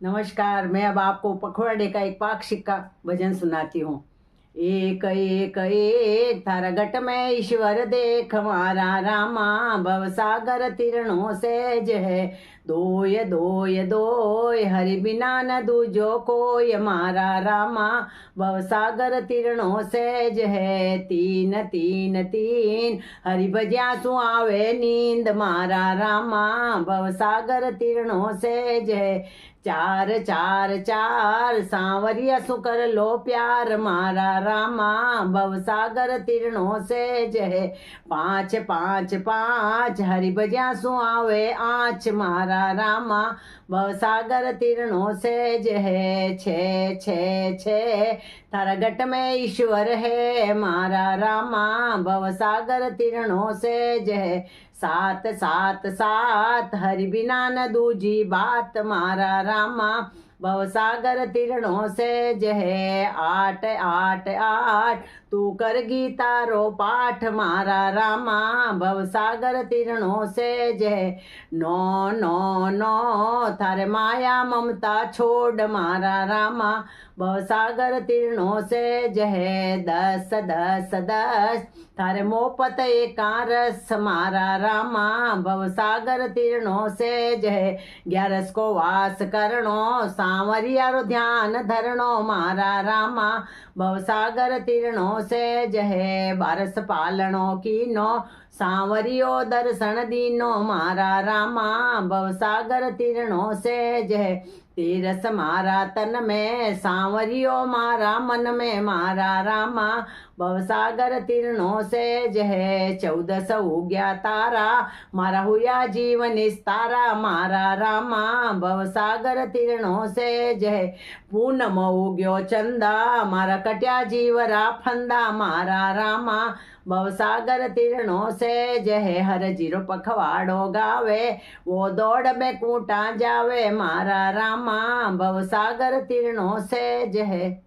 नमस्कार। मैं अब आपको पखवाड़े का एक पाक्षिक का भजन सुनाती हूँ। एक एक एक थारा घट में ईश्वर देख मारा रामा, भवसागर तीर्णों से जय। दोय दोय दोय हरि बिना न दूजो कोय मारा रामा, भवसागर तीर्णों से जय। तीन तीन तीन हरि भज्या सु आवे नींद मारा रामा, भवसागर तीर्णों से जय। चार चार चार सांवरिया सु कर लो प्यार मारा रामा, भवसागर तीर्णों से जय। पाँच पाँच पाँच हरि भज्या सु आवे आँच मारा रामा, भवसागर तीर्णों से जय। छे छे छे थारा घट में ईश्वर है मारा रामा, भवसागर तीर्णों से जय। सात सात सात हरि बिना न दूजी बात मारा रामा, भवसागर तीर्णों से जय। आठ आठ आठ तू कर गीता रो पाठ मारा रामा, भवसागर तीर्णों से जय। नौ नौ नौ थारे माया ममता छोड़ मारा रामा, भवसागर तीर्णों से जय। दस दस दस थारे मोपत एकारस मारा रामा, भवसागर तीर्णों से जय। 11 को वास करणो सांवरिया रो ध्यान धरणो मारा रामा, भवसागर तीर्णों से जय। 12 पालनो कीनो सांवरियो दर्शन दीनो मारा रामा, भवसागर तीर्णों से जय। 13 मारा तन में सांवरियो मारा मन में मारा रामा, भवसागर तीर्णों से जय। 14 उग्या तारा मारा हुआ जीवन तारा मारा रामा, भवसागर तीर्णों से जय। पूनम उग्यो चंदा मारा कट्या जीवरा फंदा मारा रामा, भवसागर तीर्णों से जय। हर जीरो पखवाड़ो गावे वो दौड़ में कूटा जावे मारा रामा, भवसागर तीर्णों से जय।